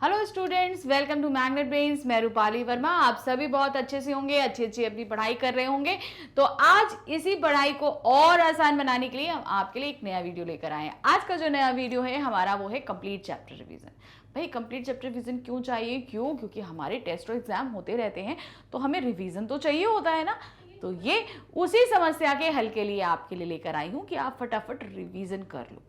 Hello students, welcome to Magnet Brains. मैं रूपाली वर्मा। आप सभी बहुत अच्छे से होंगे, अच्छी अपनी पढ़ाई कर रहे होंगे। तो आज इसी पढ़ाई को और आसान बनाने के लिए हम आपके लिए एक नया वीडियो लेकर आए हैं। आज का जो नया वीडियो है हमारा वो है कंप्लीट चैप्टर रिवीजन। भाई कंप्लीट चैप्टर रिवीजन क्यों चाहिए? क्योंकि हमारे टेस्ट और एग्जाम होते रहते हैं, तो हमें रिवीजन तो चाहिए होता है ना। तो ये उसी समस्या के हल के लिए आपके लिए लेकर आई हूँ कि आप फटाफट रिवीजन कर लो।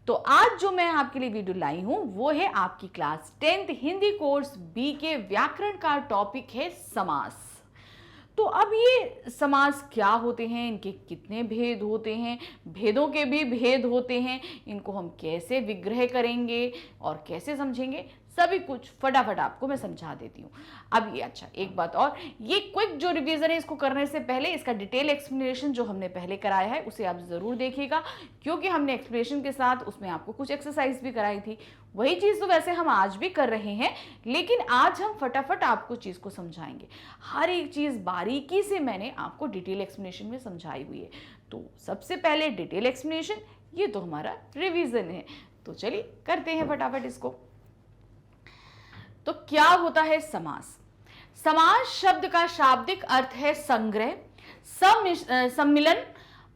तो आज जो मैं आपके लिए वीडियो लाई हूं वो है आपकी class 10th Hindi course B के व्याकरण का टॉपिक है समास। तो अब ये समास क्या होते हैं, इनके कितने भेद होते हैं, भेदों के भी भेद होते हैं, इनको हम कैसे विग्रह करेंगे और कैसे समझेंगे, सभी कुछ फटाफट आपको मैं समझा देती हूँ। अब ये अच्छा एक बात और, ये क्विक जो रिवीजन है इसको करने से पहले इसका डिटेल एक्सप्लेनेशन जो हमने पहले कराया है उसे आप जरूर देखिएगा, क्योंकि हमने एक्सप्लेनेशन के साथ उसमें आपको कुछ एक्सरसाइज भी कराई थी। वही चीज तो वैसे हम आज भी कर रहे हैं, लेकिन आज हम फटाफट आपको चीज को समझाएंगे। हर एक चीज बारीकी से मैंने आपको डिटेल एक्सप्लेनेशन में समझाई हुई है। तो सबसे पहले डिटेल एक्सप्लेनेशन, ये तो हमारा रिवीजन है। तो चलिए करते हैं फटाफट इसको। तो क्या होता है समास? समास शब्द का शाब्दिक अर्थ है संग्रह, सम्मिलन,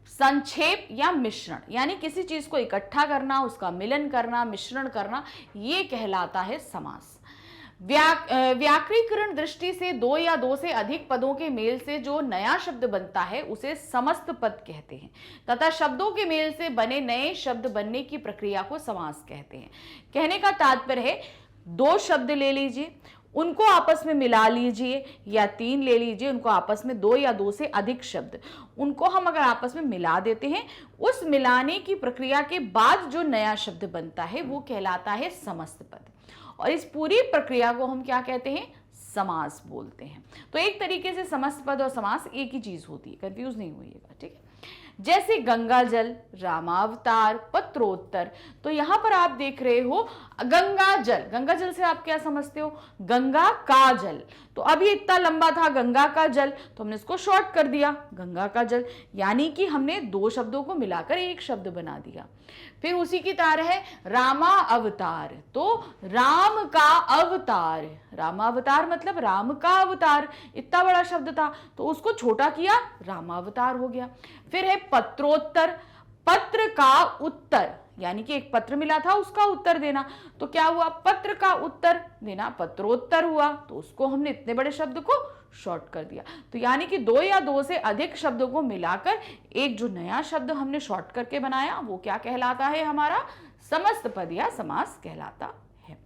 संक्षेप या मिश्रण। यानी किसी चीज को इकट्ठा करना, उसका मिलन करना, मिश्रण करना, ये कहलाता है समास। व्याकरणीकरण दृष्टि से दो या दो से अधिक पदों के मेल से जो नया शब्द बनता है उसे समस्त पद कहते हैं, तथा शब्दों के मेल से बने नए शब्द बनने की प्रक्रिया को समास कहते हैं। कहने का तात्पर्य है, दो शब्द ले लीजिए, उनको आपस में मिला लीजिए, या तीन ले लीजिए, उनको आपस में दो या दो से अधिक शब्द, उनको हम अगर आपस में मिला देते हैं, उस मिलाने की प्रक्रिया के बाद जो नया शब्द बनता है वो कहलाता है समस्त पद। और इस पूरी प्रक्रिया को हम क्या कहते हैं? समास बोलते हैं। तो एक तरीके से समस्त पद और समास एक ही चीज होती है, कंफ्यूज नहीं होइएगा, ठीक है। जैसे गंगा जल, रामावतार, पत्रोत्तर। तो यहां पर आप देख रहे हो गंगा जल, गंगा जल से आप क्या समझते हो? गंगा का जल। तो अब ये इतना लंबा था गंगा का जल, तो हमने इसको शॉर्ट कर दिया गंगा का जल, यानी कि हमने दो शब्दों को मिलाकर एक शब्द बना दिया। फिर उसी की तरह है रामा अवतार। तो राम का अवतार, रामावतार मतलब राम का अवतार, इतना बड़ा शब्द था तो उसको छोटा किया, रामावतार हो गया। फिर है पत्रोत्तर, पत्र का उत्तर, यानी कि एक पत्र मिला था उसका उत्तर देना, तो क्या हुआ? पत्र का उत्तर देना पत्रोत्तर हुआ। तो उसको हमने इतने बड़े शब्द को शॉर्ट कर दिया। तो यानी कि दो या दो से अधिक शब्दों को मिलाकर एक जो नया शब्द हमने शॉर्ट करके बनाया वो क्या कहलाता है? हमारा समस्त पद या समास कहलाता है।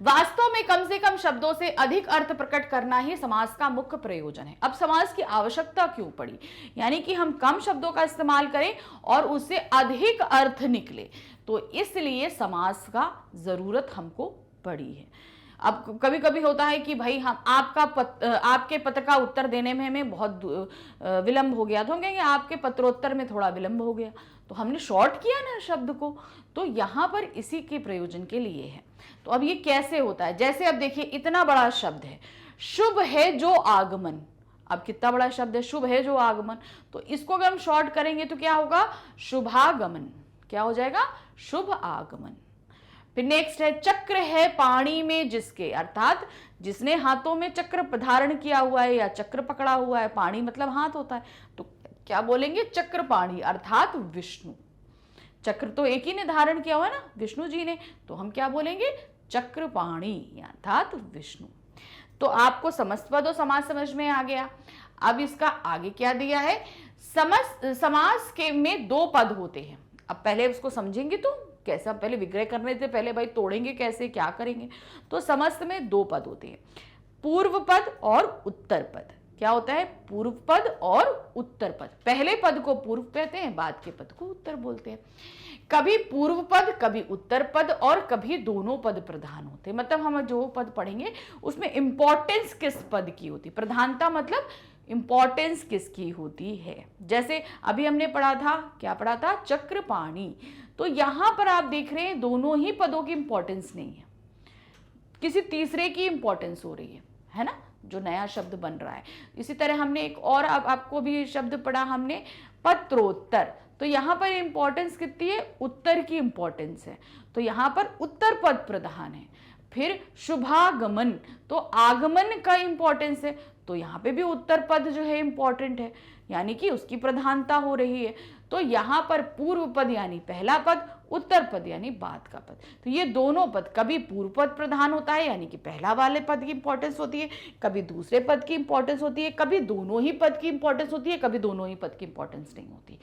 वास्तव में कम से कम शब्दों से अधिक अर्थ प्रकट करना ही समास का मुख्य प्रयोजन है। अब समास की आवश्यकता क्यों पड़ी? यानी कि हम कम शब्दों का इस्तेमाल करें और उससे अधिक अर्थ निकले, तो इसलिए समास का जरूरत हमको पड़ी है। अब कभी कभी होता है कि भाई हम आपके पत्र का उत्तर देने में हमें बहुत विलंब हो गया, तो हम कहेंगे आपके पत्रोत्तर में थोड़ा विलंब हो गया, तो हमने शॉर्ट किया ना शब्द को। तो यहां पर इसी के प्रयोजन के लिए है। तो अब ये कैसे होता है? जैसे अब देखिए इतना बड़ा शब्द है, शुभ है जो आगमन। अब कितना बड़ा शब्द है, शुभ है जो आगमन, तो इसको अगर हम शॉर्ट करेंगे तो क्या होगा? शुभागमन। क्या हो जाएगा? शुभ आगमन। फिर नेक्स्ट है चक्र है पानी में जिसके, अर्थात जिसने हाथों में चक्र धारण किया हुआ है या चक्र पकड़ा हुआ है, पानी मतलब हाथ होता है, तो क्या बोलेंगे? चक्रपाणी, अर्थात विष्णु। चक्र तो एक ही ने धारण किया हुआ है ना, विष्णु जी ने, तो हम क्या बोलेंगे? चक्रपाणी अर्थात विष्णु। तो आपको समस्त पद और समास समझ में आ गया। अब इसका आगे क्या दिया है? समास के में दो पद होते हैं। अब पहले उसको समझेंगे तो कैसे, हम पहले विग्रह करने से पहले भाई तोड़ेंगे कैसे, क्या करेंगे? तो समस्त में दो पद होते हैं, पूर्व पद और उत्तर पद। क्या होता है? पूर्व पद और उत्तर पद। पहले पद को पूर्व कहते हैं, बाद के पद को उत्तर बोलते हैं। कभी पूर्व पद, कभी उत्तर पद, और कभी दोनों पद प्रधान होते हैं। मतलब हम जो पद पढ़ेंगे उसमें इंपॉर्टेंस किस पद की होती, प्रधानता मतलब इंपॉर्टेंस किसकी होती है। जैसे अभी हमने पढ़ा था, क्या पढ़ा था? चक्रपाणी। तो यहां पर आप देख रहे हैं दोनों ही पदों की इंपॉर्टेंस नहीं है, किसी तीसरे की इंपॉर्टेंस हो रही है ना, जो नया शब्द बन रहा है। इसी तरह हमने एक और आपको भी शब्द पढ़ा हमने, पत्रोत्तर। तो यहां पर इंपॉर्टेंस कितनी है? उत्तर की इंपॉर्टेंस है, तो यहां पर उत्तर पद प्रधान है। फिर शुभागमन, तो आगमन का इंपॉर्टेंस है, तो यहाँ पे भी उत्तर पद जो है इंपॉर्टेंट है, यानी कि उसकी प्रधानता हो रही है। तो यहाँ पर पूर्व पद यानी पहला पद, उत्तर पद यानी बाद का पद। तो ये दोनों पद, कभी पूर्व पद प्रधान होता है यानी कि पहला वाले पद की इंपॉर्टेंस होती है, कभी दूसरे पद की इंपॉर्टेंस होती है, कभी दोनों ही पद की इंपॉर्टेंस होती है, कभी दोनों ही पद की इंपॉर्टेंस नहीं होती।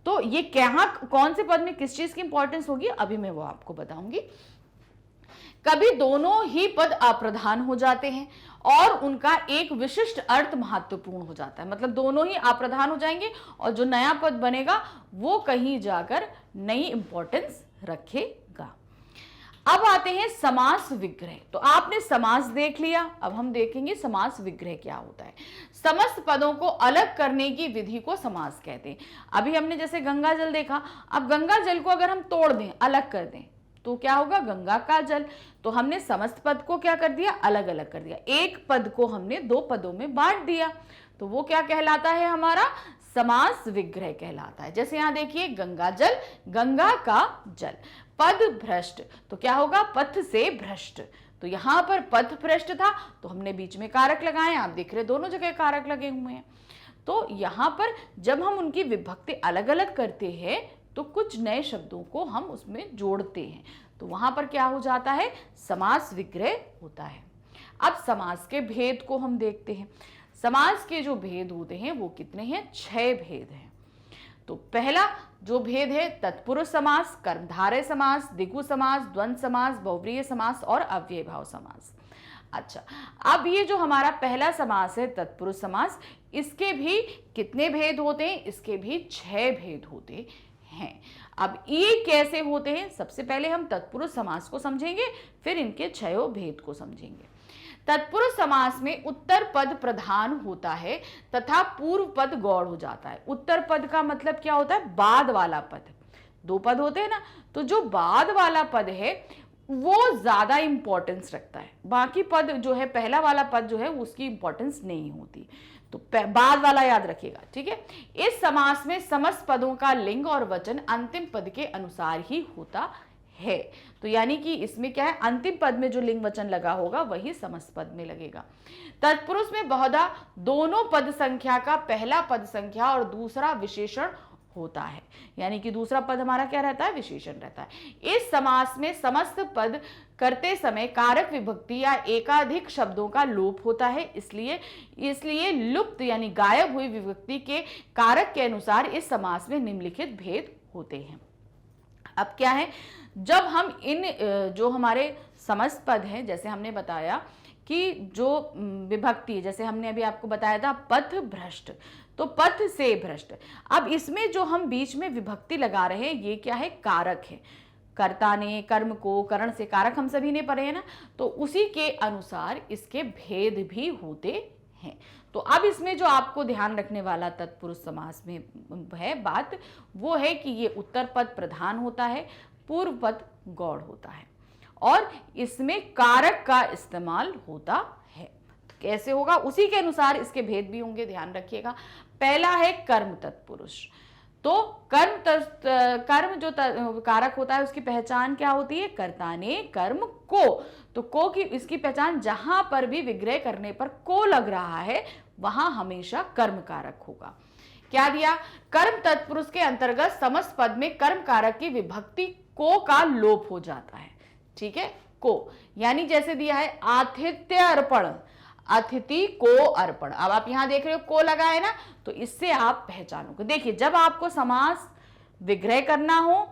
तो ये कहाँ कौन से पद में किस चीज की इंपॉर्टेंस होगी अभी मैं वो आपको बताऊंगी। कभी दोनों ही पद अप्रधान हो जाते हैं और उनका एक विशिष्ट अर्थ महत्वपूर्ण हो जाता है, मतलब दोनों ही अप्रधान हो जाएंगे और जो नया पद बनेगा वो कहीं जाकर नई इंपॉर्टेंस रखेगा। अब आते हैं समास विग्रह। तो आपने समास देख लिया, अब हम देखेंगे समास विग्रह क्या होता है। समस्त पदों को अलग करने की विधि को समास कहते हैं। अभी हमने जैसे गंगा जल देखा, अब गंगा जल को अगर हम तोड़ दें, अलग कर दें, तो क्या होगा, गंगा का जल। तो हमने समस्त पद को क्या कर दिया, अलग अलग कर दिया, एक पद को हमने दो पदों में बांट दिया, तो वो क्या कहलाता है, हमारा समास विग्रह कहलाता है। जैसे यहां देखिए, गंगा जल, गंगा का जल। पद भ्रष्ट, तो क्या होगा, पथ से भ्रष्ट। तो यहां पर पथ भ्रष्ट था तो हमने बीच में कारक लगाए, आप देख रहे दोनों जगह कारक लगे हुए हैं। तो यहां पर जब हम उनकी विभक्ति अलग अलग करते हैं तो कुछ नए शब्दों को हम उसमें जोड़ते हैं, तो वहां पर क्या हो जाता है, समास विग्रह होता है। अब समास के भेद को हम देखते हैं। समास के जो भेद होते हैं वो कितने हैं, 6 भेद हैं। तो पहला जो भेद है, तत्पुरुष समास, कर्मधारय समास, द्विगु समास, द्वंद्व समास, बहुव्रीहि समास और अव्ययभाव समास। अच्छा, अब ये जो हमारा पहला समास है तत्पुरुष समास, इसके भी कितने भेद होते हैं, इसके भी 6 भेद होते हैं। अब ये कैसे होते हैं, सबसे पहले हम तत्पुरुष समास को समझेंगे, फिर इनके 6 भेद को समझेंगे। तत्पुरुष समास में उत्तर पद प्रधान होता है तथा पूर्व पद गौड़ हो जाता है। उत्तर पद का मतलब क्या होता है, बाद वाला पद। 2 पद होते हैं ना, तो जो बाद वाला पद है वो ज्यादा इंपॉर्टेंस रखता है, बाकी पद जो है, पहला वाला पद जो है उसकी इंपॉर्टेंस नहीं होती, तो बाद वाला याद रखिएगा, ठीक है। इस समास में समस्त पदों का लिंग और वचन अंतिम पद के अनुसार ही होता है। तो यानी कि इसमें क्या है, अंतिम पद में जो लिंग वचन लगा होगा वही समस्त पद में लगेगा। तत्पुरुष में बहुधा दोनों पद संख्या का पहला पद संख्या और दूसरा विशेषण होता है, यानी कि दूसरा पद हमारा क्या रहता है, विशेषण रहता है। इस समास में समस्त पद करते समय कारक विभक्ति या एकाधिक शब्दों का लोप होता है, इसलिए लुप्त यानी गायब हुई विभक्ति के कारक के अनुसार इस समास में निम्नलिखित भेद होते हैं। अब क्या है, जब हम इन जो हमारे समस्त पद हैं, जैसे हमने बताया कि जो विभक्ति, जैसे हमने अभी आपको बताया था पथ भ्रष्ट, तो पथ से भ्रष्ट। अब इसमें जो हम बीच में विभक्ति लगा रहे हैं ये क्या है, कारक है। कर्ता ने, कर्म को, करण से, कारक हम सभी ने पढ़े हैं ना, तो उसी के अनुसार इसके भेद भी होते हैं। तो अब इसमें जो आपको ध्यान रखने वाला तत्पुरुष समास में है बात, वो है कि ये उत्तर पद प्रधान होता है, पूर्व पद गौड़ होता है और इसमें कारक का इस्तेमाल होता है। तो कैसे होगा, उसी के अनुसार इसके भेद भी होंगे, ध्यान रखिएगा। पहला है कर्म तत्पुरुष। तो कर्म जो कारक होता है उसकी पहचान क्या होती है, कर्ता ने, कर्म को। तो को की इसकी पहचान, जहां पर भी विग्रह करने पर को लग रहा है वहां हमेशा कर्म कारक होगा। क्या दिया, कर्म तत्पुरुष के अंतर्गत समस्त पद में कर्म कारक की विभक्ति को का लोप हो जाता है, ठीक है। को यानी जैसे दिया है आतिथ्य अर्पण, अतिथि को अर्पण। अब आप यहां देख रहे हो को लगा है ना, तो इससे आप पहचानोगे। देखिए, जब आपको समास विग्रह करना हो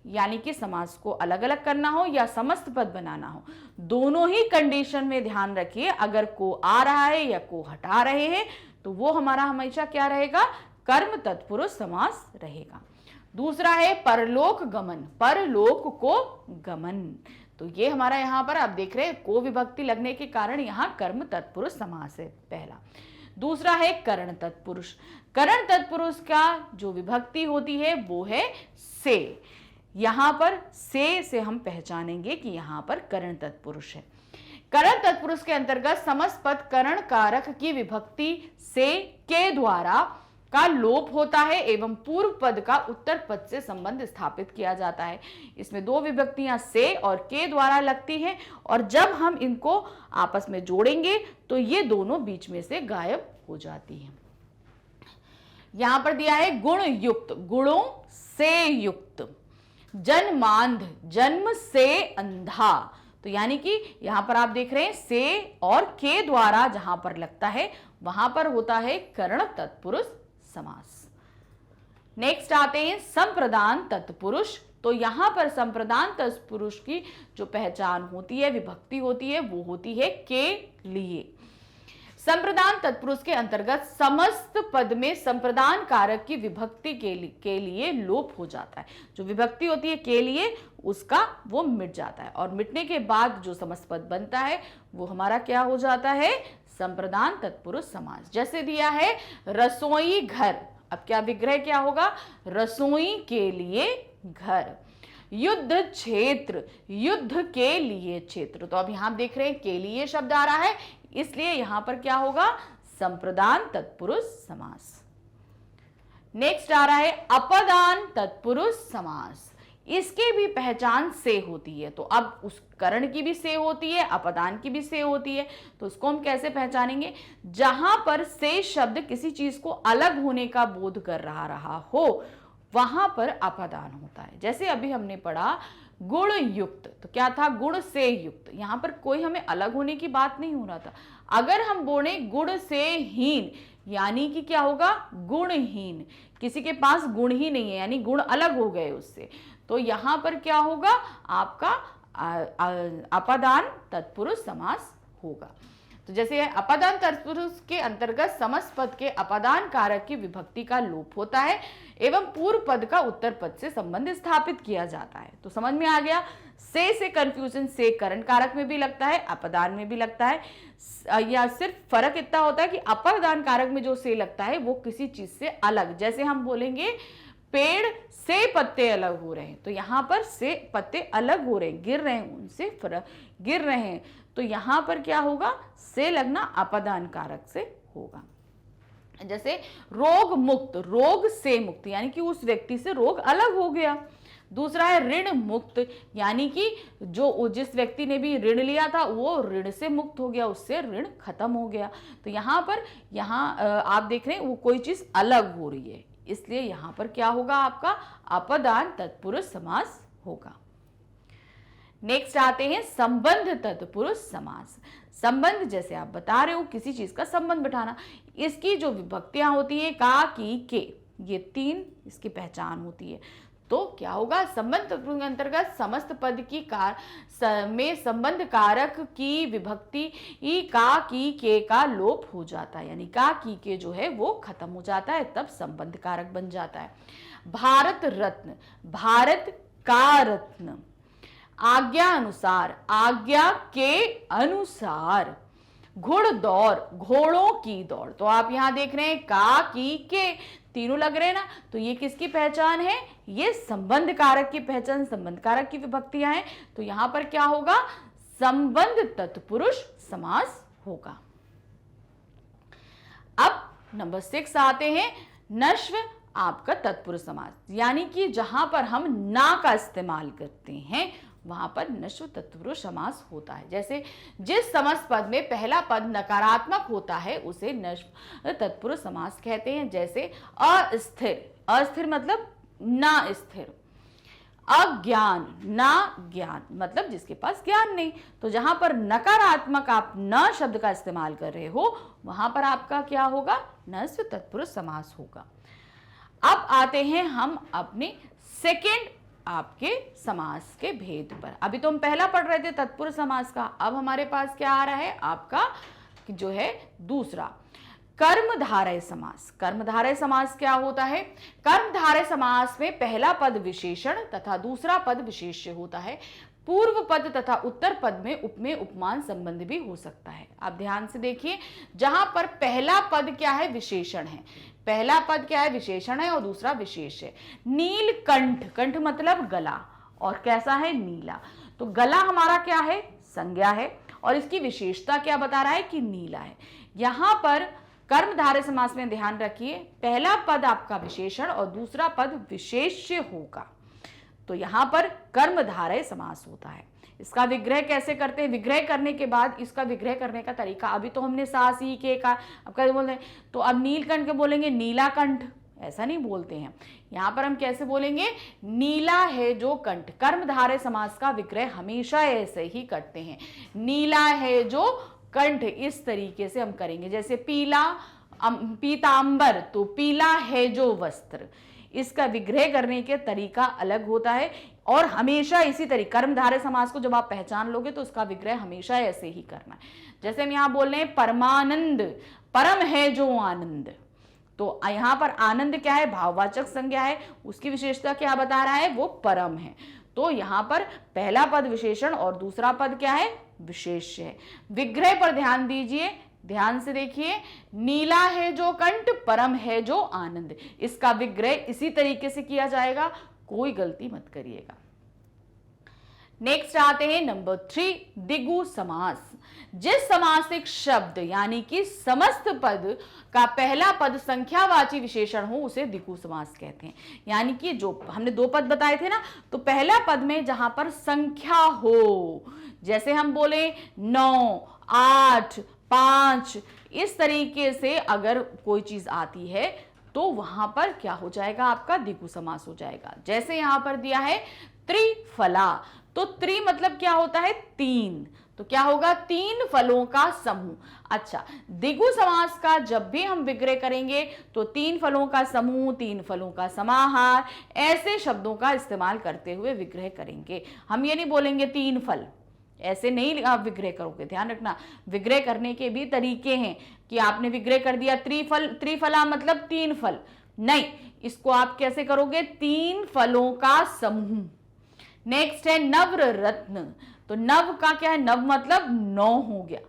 यानी कि समास को अलग अलग करना हो या समस्त पद बनाना हो, दोनों ही कंडीशन में ध्यान रखिए, अगर को आ रहा है या को हटा रहे हैं तो वो हमारा हमेशा क्या रहेगा, कर्म तत्पुरुष समास रहेगा। दूसरा है परलोक गमन, परलोक को गमन। तो ये हमारा यहां पर आप देख रहे हैं को विभक्ति लगने के कारण यहां कर्म तत्पुरुष समास है पहला। दूसरा है करण तत्पुरुष। करण तत्पुरुष का जो विभक्ति होती है वो है से। यहां पर से हम पहचानेंगे कि यहां पर करण तत्पुरुष है। करण तत्पुरुष के अंतर्गत समस्त पद करण कारक की विभक्ति से के द्वारा का लोप होता है एवं पूर्व पद का उत्तर पद से संबंध स्थापित किया जाता है। इसमें दो विभक्तियां से और के द्वारा लगती हैं और जब हम इनको आपस में जोड़ेंगे तो ये दोनों बीच में से गायब हो जाती हैं। यहां पर दिया है गुण युक्त, गुणों से युक्त। जन्मांध, जन्म से अंधा, तो यानी कि यहां पर आप देख रहे हैं से और के द्वारा जहां पर लगता है वहां पर होता है कर्ण तत्पुरुष समास। नेक्स्ट आते हैं संप्रदान तत्पुरुष। तो यहां पर संप्रदान तत्पुरुष की जो पहचान होती है, विभक्ति होती है, वो होती है के लिए। संप्रदान तत्पुरुष के अंतर्गत समस्त पद में संप्रदान कारक की विभक्ति के लिए लोप हो जाता है। जो विभक्ति होती है के लिए, उसका वो मिट जाता है और मिटने के बाद जो समस्त पद बनता है वो हमारा क्या हो जाता है, संप्रदान तत्पुरुष समास। जैसे दिया है रसोई घर, अब क्या विग्रह क्या होगा, रसोई के लिए घर। युद्ध क्षेत्र, युद्ध के लिए क्षेत्र। तो अब यहां देख रहे हैं के लिए शब्द आ रहा है, इसलिए यहां पर क्या होगा, संप्रदान तत्पुरुष समास। नेक्स्ट आ रहा है अपदान तत्पुरुष समास। इसके भी पहचान से होती है। तो अब उस करण की भी से होती है, अपदान की भी से होती है। तो उसको हम कैसे पहचानेंगे, जहां पर से शब्द किसी चीज को अलग होने का बोध कर रहा हो वहां पर अपदान होता है। जैसे अभी हमने पढ़ा गुण युक्त, तो क्या था, गुण से युक्त। यहां पर कोई हमें अलग होने की बात नहीं हो रहा था। अगर हम बोले गुण से हीन, यानी कि क्या होगा, गुणहीन, किसी के पास गुण ही नहीं है, यानी गुण अलग हो गए उससे। तो यहां पर क्या होगा, आपका अपदान तत्पुरुष समास होगा। तो जैसे अपदान तत्पुरुष के अंतर्गत समस्त पद के अपदान कारक की विभक्ति का लोप होता है एवं पूर्व पद का उत्तर पद से संबंध स्थापित किया जाता है। तो समझ में आ गया, से कंफ्यूजन, से करण कारक में भी लगता है, अपदान में भी लगता है। या सिर्फ फर्क इतना होता है कि अपदान कारक में जो से लगता है वो किसी चीज से अलग, जैसे हम बोलेंगे पेड़ से पत्ते अलग हो रहे हैं, तो यहां पर से पत्ते अलग हो रहे हैं, गिर रहे हैं, उनसे फर्क गिर रहे हैं, तो यहां पर क्या होगा, से लगना अपदान कारक से होगा। जैसे रोग मुक्त, रोग से मुक्त, यानी कि उस व्यक्ति से रोग अलग हो गया। दूसरा है ऋण मुक्त, यानी कि जो जिस व्यक्ति ने भी ऋण लिया था वो ऋण से मुक्त हो गया, उससे ऋण खत्म हो गया। तो यहां पर आप देख रहे हैं वो कोई चीज अलग हो रही है, इसलिए यहां पर क्या होगा, आपका अपदान तत्पुरुष समास होगा। नेक्स्ट आते हैं संबंध तत्पुरुष समास। संबंध, जैसे आप बता रहे हो किसी चीज का संबंध बिठाना, इसकी जो विभक्तियां होती है का, की, के, ये तीन इसकी पहचान होती है। तो क्या होगा, संबंध तत्पुरुष के अंतर्गत समस्त पद की में संबंध कारक की विभक्ति का, की, के का लोप हो जाता है, यानी का, की, के जो है वो खत्म हो जाता है, तब संबंध कारक बन जाता है। भारत रत्न, भारत का रत्न। आज्ञा अनुसार, आज्ञा के अनुसार। घुड़दौड़, घोड़ों की दौड़। तो आप यहां देख रहे हैं का, की, के तीनों लग रहे हैं ना, तो ये किसकी पहचान है, ये संबंध कारक की पहचान, संबंध कारक की विभक्तियां हैं। तो यहां पर क्या होगा, संबंध तत्पुरुष समास होगा। अब नंबर 6 आते हैं नश्व आपका तत्पुरुष समास, यानी कि जहां पर हम ना का इस्तेमाल करते हैं वहां पर नश्व तत्पुरुष समास होता है। जैसे जिस समस्त पद में पहला पद नकारात्मक होता है उसे नश्व तत्पुरुष समास कहते हैं। जैसे अस्थिर, अस्थिर मतलब ना स्थिर। अज्ञान, ना ज्ञान मतलब जिसके पास ज्ञान नहीं। तो जहां पर नकारात्मक आप न शब्द का इस्तेमाल कर रहे हो वहां पर आपका क्या होगा, नश्व तत्पुरुष समास होगा। अब आते हैं हम अपने सेकेंड आपके समास के भेद पर। अभी तो हम पहला पढ़ रहे थे तत्पुरुष समास का, अब हमारे पास क्या आ रहा है आपका जो है दूसरा, कर्मधारय समास। कर्मधारय समास क्या होता है, कर्मधारय समास में पहला पद विशेषण तथा दूसरा पद विशेष्य होता है। पूर्व पद तथा उत्तर पद में उपमेय उपमान संबंध भी हो सकता है। आप ध्यान से देखिए, जहां पर पहला पद क्या है, विशेषण है, पहला पद क्या है, विशेषण है और दूसरा विशेष है। नीलकंठ, कंठ मतलब गला, और कैसा है, नीला। तो गला हमारा क्या है, संज्ञा है, और इसकी विशेषता क्या बता रहा है कि नीला है। यहां पर कर्मधारय समास में ध्यान रखिए, पहला पद आपका विशेषण और दूसरा पद विशेष्य होगा। तो यहां पर कर्मधारय समास होता है। इसका विग्रह कैसे करते हैं? विग्रह करने के बाद इसका विग्रह करने का तरीका, अभी तो हमने सा सी के का अब क्या बोल रहे हैं, तो अब नीलकंठ के बोलेंगे नीलाकंठ, ऐसा नहीं बोलते हैं। यहां पर हम कैसे बोलेंगे? नीला है जो कंठ। कर्मधारय समास का विग्रह हमेशा ऐसे ही करते हैं, नीला है जो कंठ, इस तरीके से हम करेंगे। जैसे पीला पीतांबर, तो पीला है जो वस्त्र, इसका विग्रह करने के तरीका अलग होता है। और हमेशा इसी तरीके कर्मधारय समास को जब आप पहचान लोगे तो उसका विग्रह हमेशा ऐसे ही करना है। जैसे हम यहां बोल रहे हैं परमानंद, परम है जो आनंद, तो यहां पर आनंद क्या है? भाववाचक संज्ञा है, उसकी विशेषता क्या बता रहा है? वो परम है। तो यहां पर पहला पद विशेषण और दूसरा पद क्या है? विशेष्य है। विग्रह पर ध्यान दीजिए, ध्यान से देखिए, नीला है जो कंठ, परम है जो आनंद, इसका विग्रह इसी तरीके से किया जाएगा, कोई गलती मत करिएगा। नेक्स्ट आते हैं नंबर 3, दिगु समास। जिस समासिक शब्द यानी कि समस्त पद का पहला पद संख्यावाची विशेषण हो उसे दिगु समास कहते हैं। यानी कि जो हमने 2 पद बताए थे ना, तो पहला पद में जहां पर संख्या हो, जैसे हम बोले 9, 8, 5, इस तरीके से अगर कोई चीज आती है तो वहां पर क्या हो जाएगा? आपका दिगु समास हो जाएगा। जैसे यहां पर दिया है त्रिफला, तो त्रि मतलब क्या होता है? 3, तो क्या होगा? 3 फलों का समूह। अच्छा, दिगु समास का जब भी हम विग्रह करेंगे तो 3 फलों का समूह, 3 फलों का समाहार, ऐसे शब्दों का इस्तेमाल करते हुए विग्रह करेंगे। हम ये नहीं बोलेंगे 3 फल, ऐसे नहीं आप विग्रह करोगे। ध्यान रखना, विग्रह करने के भी तरीके हैं कि आपने विग्रह कर दिया त्रिफला मतलब 3 फल, नहीं, इसको आप कैसे करोगे? 3 फलों का समूह। नेक्स्ट है नवरत्न, तो नव का क्या है? नव मतलब 9 हो गया,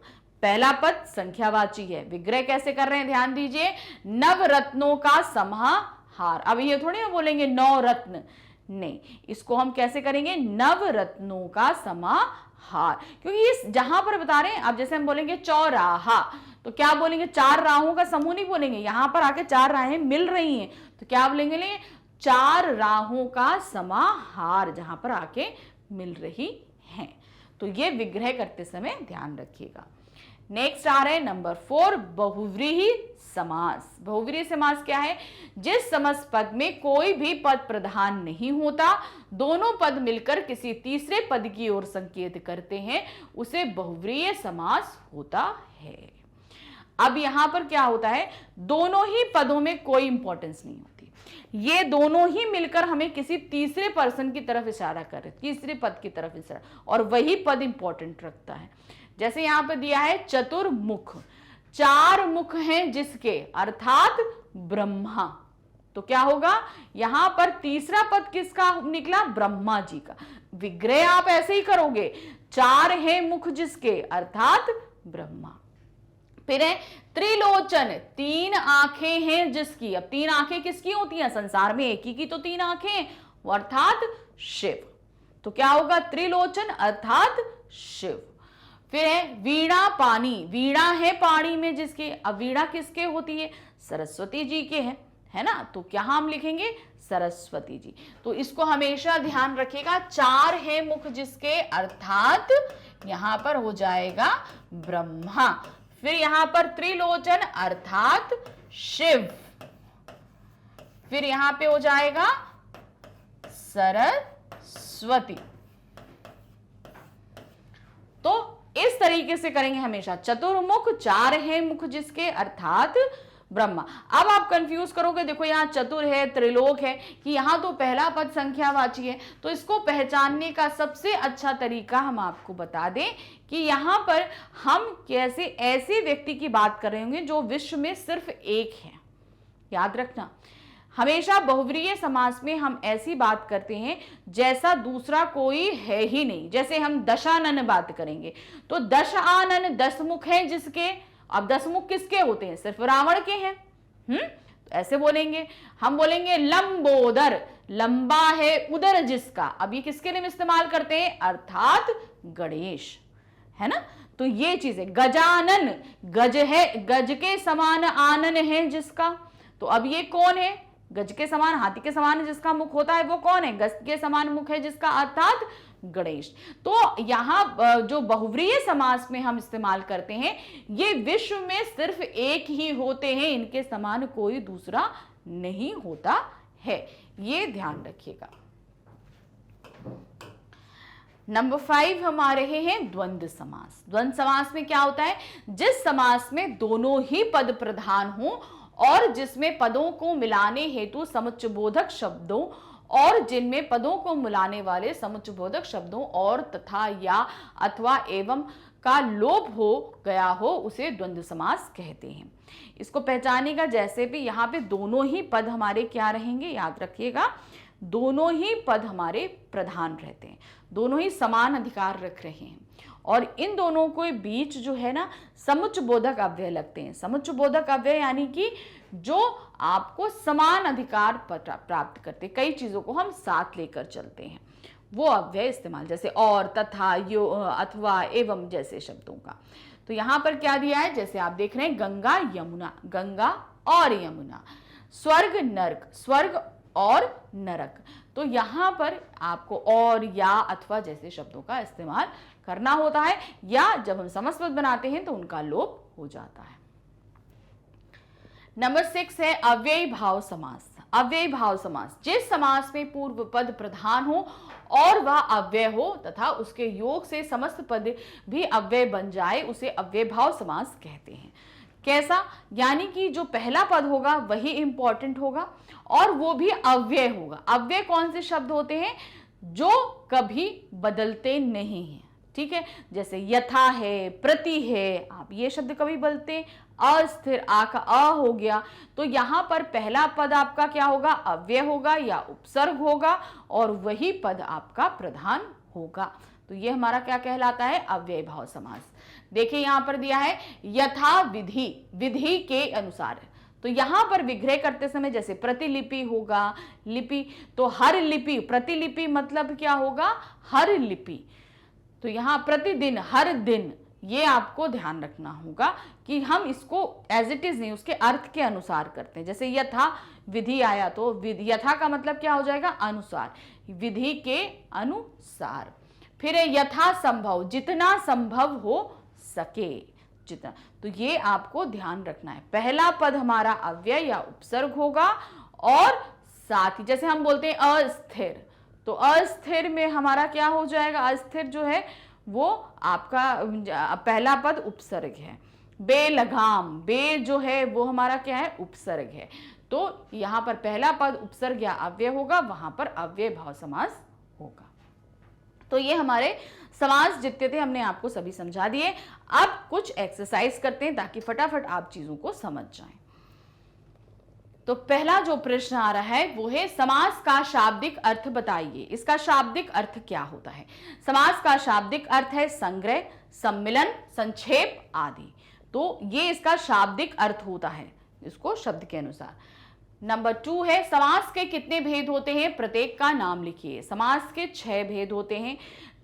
पहला पद संख्यावाची है। विग्रह कैसे कर रहे हैं? ध्यान दीजिए, नवरत्नों का समाहार। अब ये थोड़ी ना बोलेंगे 9 रत्न, नहीं, इसको हम कैसे करेंगे? नवरत्नों का समाहार, क्योंकि इस जहां पर बता रहे हैं, अब जैसे हम बोलेंगे चौराहा, तो क्या बोलेंगे? 4 राहों का समूह नहीं बोलेंगे, यहां पर आके 4 राहें मिल रही हैं, तो क्या बोलेंगे? 4 राहों का समाहार जहां पर आके मिल रही हैं। तो ये विग्रह करते समय ध्यान रखिएगा। नेक्स्ट आ रहे हैं नंबर 4, बहुव्रीहि समास। बहुव्रीहि समास क्या है? जिस समस्त पद में कोई भी पद प्रधान नहीं होता, दोनों पद मिलकर किसी तीसरे पद की ओर संकेत करते हैं, उसे बहुव्रीहि समास होता है। अब यहां पर क्या होता है? दोनों ही पदों में कोई इंपॉर्टेंस नहीं होती, ये दोनों ही मिलकर हमें किसी तीसरे पर्सन की तरफ इशारा कर रहे, तीसरे पद की तरफ इशारा, और वही पद इंपॉर्टेंट रखता है। जैसे यहां पर दिया है चतुर्मुख, 4 मुख हैं जिसके, अर्थात ब्रह्मा, तो क्या होगा? यहां पर तीसरा पद किसका निकला? ब्रह्मा जी का। विग्रह आप ऐसे ही करोगे, 4 है मुख जिसके, अर्थात ब्रह्मा। फिर है त्रिलोचन, 3 आंखें हैं जिसकी। अब 3 आंखें किसकी होती हैं? संसार में एक ही की तो 3 आंखें, अर्थात शिव, तो क्या होगा? त्रिलोचन अर्थात शिव। फिर है वीणा पानी, वीणा है पानी में जिसके। अब वीणा किसके होती है? सरस्वती जी के है ना, तो क्या हम लिखेंगे? सरस्वती जी। तो इसको हमेशा ध्यान रखिएगा, 4 है मुख जिसके, अर्थात यहां पर हो जाएगा ब्रह्मा। फिर यहां पर त्रिलोचन अर्थात शिव, फिर यहां पे हो जाएगा सरस्वती। तो इस तरीके से करेंगे हमेशा, चतुर्मुख, 4 है मुख जिसके, अर्थात ब्रह्मा। अब आप कंफ्यूज करोगे, देखो यहां चतुर है, त्रिलोक है, कि यहां तो पहला पद संख्यावाची है, तो इसको पहचानने का सबसे अच्छा तरीका हम आपको बता दें कि यहां पर हम कैसे ऐसे व्यक्ति की बात कर रहे होंगे जो विश्व में सिर्फ एक है। याद रखना, हमेशा बहुव्रीहि समास में हम ऐसी बात करते हैं जैसा दूसरा कोई है ही नहीं। जैसे हम दशानन बात करेंगे तो दशानन 10 मुख हैं जिसके। अब 10 मुख किसके होते हैं? सिर्फ रावण के हैं। तो ऐसे बोलेंगे। हम बोलेंगे लंबोदर, लंबा है उदर जिसका। अब ये किसके लिए इस्तेमाल करते हैं? अर्थात गणेश, है ना। तो ये चीज है। गजानन, गज है, गज के समान आनन है जिसका, तो अब ये कौन है? गज के समान, हाथी के समान जिसका मुख होता है वो कौन है? गज के समान मुख है जिसका, अर्थात गणेश। तो यहां जो बहुव्रीहि समास में हम इस्तेमाल करते हैं, ये विश्व में सिर्फ एक ही होते हैं, इनके समान कोई दूसरा नहीं होता है, ये ध्यान रखिएगा। नंबर 5 हम आ रहे हैं द्वंद्व समास। द्वंद्व समास में क्या होता है? जिस समास में दोनों ही पद प्रधान हो और जिसमें पदों को मिलाने हेतु समुच्चयबोधक शब्दों और जिनमें पदों को मिलाने वाले समुच्चयबोधक शब्दों और तथा या अथवा एवं का लोप हो गया हो, उसे द्वंद्व समास कहते हैं। इसको पहचानेगा, जैसे भी यहाँ पे दोनों ही पद हमारे क्या रहेंगे, याद रखिएगा, दोनों ही पद हमारे प्रधान रहते हैं, दोनों ही समान अधिकार रख रहे हैं और इन दोनों के बीच जो है ना समुच्चयबोधक अव्यय लगते हैं। समुच्चयबोधक अव्यय यानी कि जो आपको समान अधिकार प्राप्त करते, कई चीजों को हम साथ लेकर चलते हैं, वो अव्यय इस्तेमाल, जैसे और, तथा, यो, अथवा, एवं जैसे शब्दों का। तो यहां पर क्या दिया है, जैसे आप देख रहे हैं गंगा यमुना, गंगा और यमुना, स्वर्ग नरक, स्वर्ग और नरक। तो यहां पर आपको और, या, अथवा जैसे शब्दों का इस्तेमाल करना होता है, या जब हम समस्त पद बनाते हैं तो उनका लोप हो जाता है। नंबर 6 है अव्ययी भाव समास। अव्ययी भाव समास, जिस समास में पूर्व पद प्रधान हो और वह अव्यय हो तथा उसके योग से समस्त पद भी अव्यय बन जाए, उसे अव्ययी भाव समास कहते हैं। कैसा? यानी कि जो पहला पद होगा वही इंपॉर्टेंट होगा और वो भी अव्यय होगा। अव्यय कौन से शब्द होते हैं? जो कभी बदलते नहीं हैं, ठीक है, जैसे यथा है, प्रति है, आप ये शब्द कभी बदलते, अस्थिर, आ का अ हो गया, तो यहां पर पहला पद आपका क्या होगा? अव्यय होगा या उपसर्ग होगा और वही पद आपका प्रधान होगा। तो ये हमारा क्या कहलाता है? अव्ययी भाव समास। देखिए यहां पर दिया है यथा विधि, विधि के अनुसार, तो यहां पर विग्रह करते समय जैसे प्रतिलिपि होगा, लिपि, तो हर लिपि, प्रतिलिपि मतलब क्या होगा? हर लिपि, तो यहां प्रतिदिन, हर दिन, ये आपको ध्यान रखना होगा कि हम इसको एज इट इज नहीं, उसके अर्थ के अनुसार करते हैं। जैसे यथा विधि आया तो यथा का मतलब क्या हो जाएगा? अनुसार, विधि के अनुसार। फिर यथा संभव, जितना संभव हो सके, जितना, तो ये आपको ध्यान रखना है। पहला पद हमारा अव्यय या उपसर्ग होगा और साथ ही जैसे हम बोलते हैं अस्थिर, तो अस्थिर में हमारा क्या हो जाएगा? अस्थिर जो है वो आपका पहला पद उपसर्ग है। बेलगाम, बे जो है वो हमारा क्या है? उपसर्ग है। तो यहां पर पहला पद उपसर्ग या अव्यय होगा, वहां पर अव्यय भाव समास होगा। तो ये हमारे समास जितने थे हमने आपको सभी समझा दिए। अब कुछ एक्सरसाइज करते हैं ताकि फटाफट आप चीजों को समझ जाएं। तो पहला जो प्रश्न आ रहा है वो है समास का शाब्दिक अर्थ बताइए। इसका शाब्दिक अर्थ क्या होता है? समास का शाब्दिक अर्थ है संग्रह, सम्मिलन, संक्षेप आदि। तो ये इसका शाब्दिक अर्थ होता है, इसको शब्द के अनुसार। नंबर 2 है समास के कितने भेद होते हैं? प्रत्येक का नाम लिखिए। समास के 6 भेद होते हैं।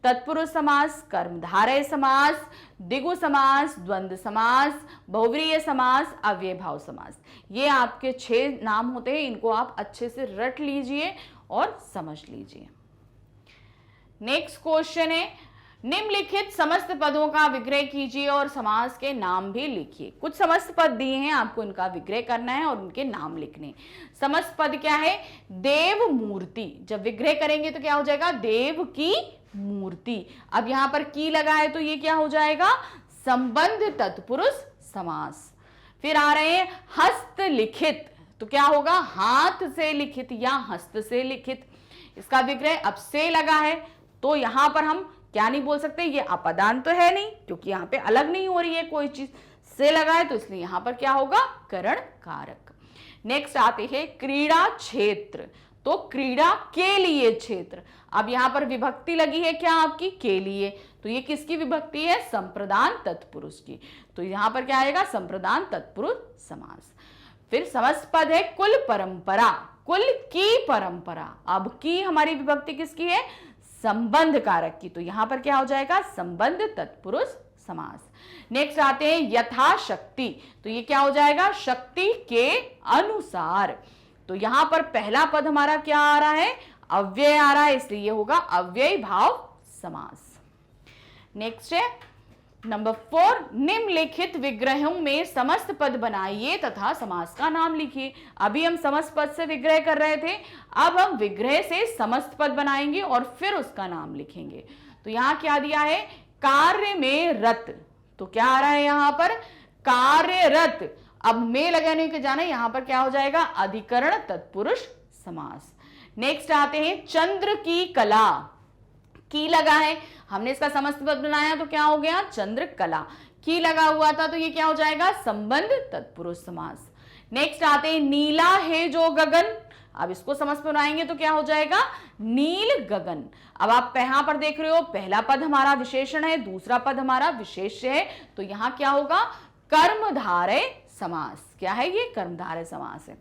तत्पुरुष समास, कर्मधारय समास, द्विगु समास, द्वंद्व समास, बहुव्रीहि समास, अव्ययी भाव समास। ये आपके 6 नाम होते हैं, इनको आप अच्छे से रट लीजिए और समझ लीजिए। नेक्स्ट क्वेश्चन है निम्नलिखित समस्त पदों का विग्रह कीजिए और समास के नाम भी लिखिए। कुछ समस्त पद दिए हैं, आपको इनका विग्रह करना है और उनके नाम लिखने। समस्त पद क्या है? देव मूर्ति, जब विग्रह करेंगे तो क्या हो जाएगा? देव की मूर्ति। अब यहां पर की लगा है तो ये क्या हो जाएगा? संबंध तत्पुरुष समास। फिर आ रहे हैं हस्तलिखित, तो क्या होगा? हाथ से लिखित या हस्त से लिखित। इसका विग्रह अब से लगा है तो यहां पर हम क्या नहीं बोल सकते? ये अपदान तो है नहीं, क्योंकि यहां पे अलग नहीं हो रही है कोई चीज, से लगा है तो इसलिए यहां पर क्या होगा? करण कारक। नेक्स्ट आते हैं क्रीड़ा क्षेत्र, तो क्रीड़ा के लिए क्षेत्र। अब यहां पर विभक्ति लगी है क्या आपकी? के लिए, तो ये किसकी विभक्ति है? संप्रदान तत्पुरुष की। तो यहां पर क्या आएगा? संप्रदान तत्पुरुष समास। फिर समस्त पद है कुल परंपरा, कुल की परंपरा। अब की हमारी विभक्ति किसकी है? संबंध कारक की, तो यहां पर क्या हो जाएगा? संबंध तत्पुरुष समास। नेक्स्ट आते हैं यथाशक्ति, तो ये क्या हो जाएगा, शक्ति के अनुसार। तो यहां पर पहला पद हमारा क्या आ रहा है, अव्यय आ रहा है, इसलिए ये होगा अव्यय भाव समास। नेक्स्ट है नंबर 4, निम्नलिखित विग्रहों में समस्त पद बनाइए तथा समास का नाम लिखिए। अभी हम समस्त पद से विग्रह कर रहे थे, अब हम विग्रह से समस्त पद बनाएंगे और फिर उसका नाम लिखेंगे। तो यहां क्या दिया है, कार्य में रत, तो क्या आ रहा है यहां पर, कार्यरत। अब में लगाने के जाना, यहां पर क्या हो जाएगा, अधिकरण तत्पुरुष समास। नेक्स्ट आते हैं चंद्र की कला, की लगा है, हमने इसका समस्त पद बनाया तो क्या हो गया, चंद्र कला। की लगा हुआ था तो ये क्या हो जाएगा, संबंध तत्पुरुष समास। नेक्स्ट आते हैं नीला है जो गगन, अब इसको समस्त बनाएंगे तो क्या हो जाएगा, नील गगन। अब आप यहां पर देख रहे हो, पहला पद हमारा विशेषण है, दूसरा पद हमारा विशेष्य है, तो यहां क्या होगा, कर्मधारय समास। क्या है ये, कर्मधारय समास है।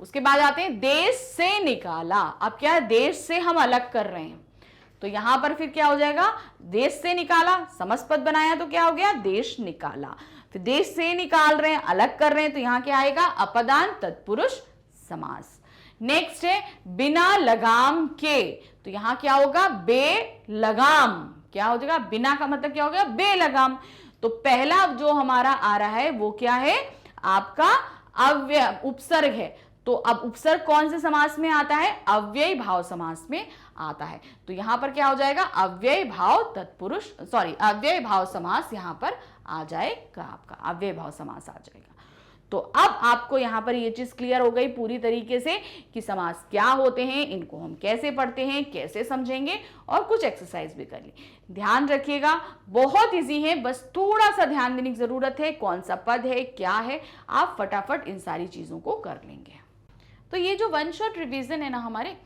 उसके बाद आते हैं देश से निकाला, अब क्या है, देश से हम अलग कर रहे हैं, तो यहां पर फिर क्या हो जाएगा, देश से निकाला, समस्त पद बनाया तो क्या हो गया, देश निकाला। फिर देश से निकाल रहे हैं, अलग कर रहे हैं, तो यहां क्या आएगा, अपदान तत्पुरुष समास। नेक्स्ट है बिना लगाम के, तो यहां क्या होगा, बेलगाम। क्या हो जाएगा, बिना का मतलब क्या हो गया, बेलगाम। तो पहला जो हमारा आ रहा है वो क्या है, आपका अव्यय उपसर्ग है। तो अब उपसर्ग कौन से समास में आता है, अव्यय भाव समास में आता है। तो यहां पर क्या हो जाएगा, अव्यय भाव तत्पुरुष, सॉरी अव्यय भाव समास यहां पर आ जाएगा, आपका अव्यय भाव समास आ जाएगा। तो अब आपको यहां पर ये चीज क्लियर हो गई पूरी तरीके से कि समास क्या होते हैं, इनको हम कैसे पढ़ते हैं, कैसे समझेंगे, और कुछ एक्सरसाइज भी कर ली। ध्यान रखिएगा, बहुत इजी है, बस थोड़ा सा ध्यान देने की जरूरत है, कौन सा पद है, क्या है, आप फटाफट इन सारी चीजों को कर लेंगे। तो ये जो वन शॉट रिवीजन है ना हमारे,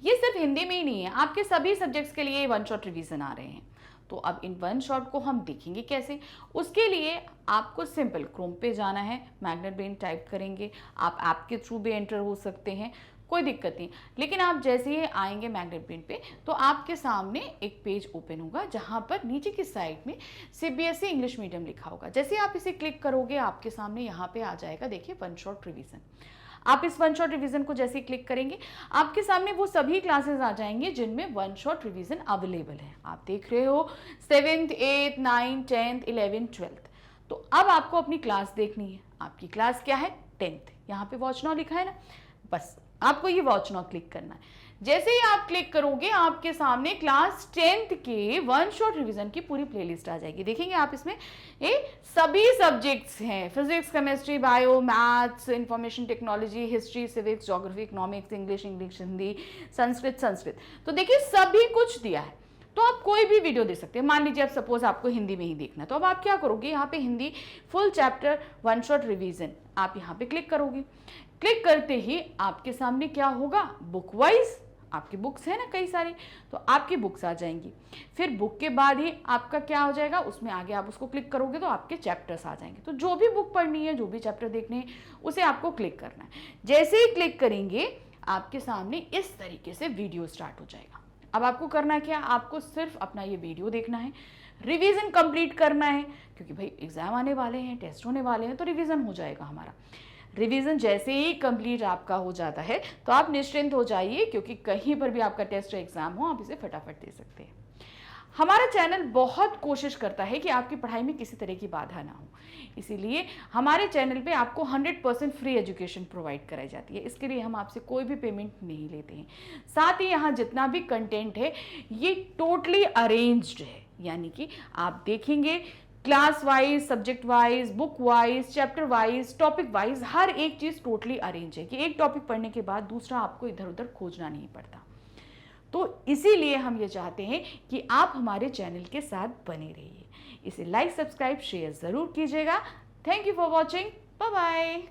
ये सिर्फ हिंदी में ही नहीं है, आपके सभी सब्जेक्ट्स के लिए वन शॉट रिवीजन आ रहे हैं। तो अब इन वन शॉट को हम देखेंगे कैसे, उसके लिए आपको सिंपल क्रोम पे जाना है, मैग्नेट ब्रेन टाइप करेंगे, आप ऐप के थ्रू भी एंटर हो सकते हैं, कोई दिक्कत नहीं। लेकिन आप जैसे ही आएंगे मैग्नेट ब्रेन पे, तो आपके सामने एक पेज ओपन होगा जहां पर नीचे की साइड में सीबीएसई इंग्लिश मीडियम लिखा होगा। जैसे आप इसे क्लिक करोगे, आपके सामने यहाँ पे आ जाएगा, देखिए वन शॉट रिवीजन। आप इस वन शॉट रिवीजन को जैसे ही क्लिक करेंगे, आपके सामने वो सभी क्लासेस आ जाएंगे जिनमें वन शॉट रिवीजन अवेलेबल है। आप देख रहे हो 7th 8th 9th 10th 11th 12th। तो अब आपको अपनी क्लास देखनी है, आपकी क्लास क्या है, 10th। यहाँ पे वॉच नाउ लिखा है ना, बस आपको ये वॉच नाउ क्लिक करना है। जैसे ही आप क्लिक करोगे, आपके सामने क्लास 10th के वन शॉट रिवीजन की पूरी प्लेलिस्ट आ जाएगी। देखेंगे आप इसमें ये सभी सब्जेक्ट्स हैं, physics, chemistry, bio, maths, information technology, history, civics, geography, economics, English, Hindi, Sanskrit. तो देखिए सभी कुछ दिया है, तो आप कोई भी वीडियो दे सकते हैं। मान लीजिए आप सपोज आपको हिंदी में ही देखना है, तो अब आप क्या करोगे, यहाँ पे Hindi full chapter one shot revision आप यहाँ पे क्लिक करोगे। क्लिक करते ही आपके सामने क्या होगा, बुक वाइज आपकी बुक्स है ना कई सारी, तो आपकी बुक्स आ जाएंगी। फिर बुक के बाद ही आपका क्या हो जाएगा, उसमें आगे आप उसको क्लिक करोगे तो आपके चैप्टर्स आ जाएंगे। तो जो भी बुक पढ़नी है, जो भी चैप्टर देखने हैं, उसे आपको क्लिक करना है। जैसे ही क्लिक करेंगे, आपके सामने इस तरीके से वीडियो स्टार्ट हो जाएगा। अब आपको करना क्या, आपको सिर्फ अपना ये वीडियो देखना है, रिवीजन कंप्लीट करना है, क्योंकि भाई एग्जाम आने वाले हैं, टेस्ट होने वाले हैं, तो रिवीजन हो जाएगा हमारा। रिवीजन जैसे ही कंप्लीट आपका हो जाता है तो आप निश्चिंत हो जाइए, क्योंकि कहीं पर भी आपका टेस्ट या एग्जाम हो, आप इसे फटाफट दे सकते हैं। हमारा चैनल बहुत कोशिश करता है कि आपकी पढ़ाई में किसी तरह की बाधा ना हो, इसीलिए हमारे चैनल पे आपको 100% फ्री एजुकेशन प्रोवाइड कराई जाती है। इसके लिए हम आपसे कोई भी पेमेंट नहीं लेते हैं। साथ ही यहाँ जितना भी कंटेंट है ये टोटली अरेंज्ड है, यानी कि आप देखेंगे class wise, subject wise, book wise, chapter wise, topic wise, हर एक चीज़ टोटली अरेंज है कि एक टॉपिक पढ़ने के बाद दूसरा आपको इधर उधर खोजना नहीं पड़ता। तो इसीलिए हम ये चाहते हैं कि आप हमारे चैनल के साथ बने रहिए। इसे लाइक, सब्सक्राइब, शेयर ज़रूर कीजिएगा। Thank you for watching, bye bye.